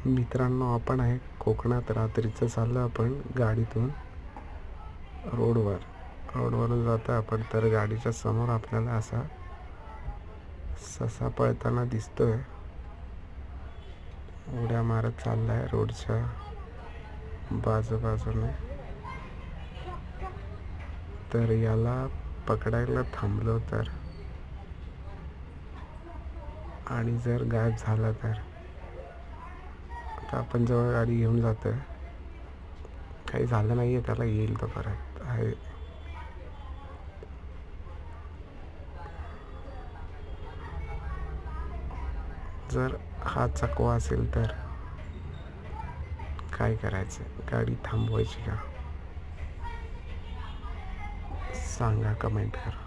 मित्रांनो, आपण आहे कोकणात. रात्रीचं चाललो आपण गाडीतून रोडवरून जातो आपण. तर गाडीच्या समोर आपल्याला असा ससा पळताना दिसतोय. उड्या मारत चाललाय रोडच्या बाजूने. तर याला पकडायला थांबलो तर आणि जर गायब झाला तर आता आपण जेव्हा गाडी घेऊन जातोय, काही झालं नाहीये त्याला, येईल तो परत आहे. जर हा चकवा असेल तर काय करायचं? गाडी थांबवायची का? सांगा, कमेंट करा.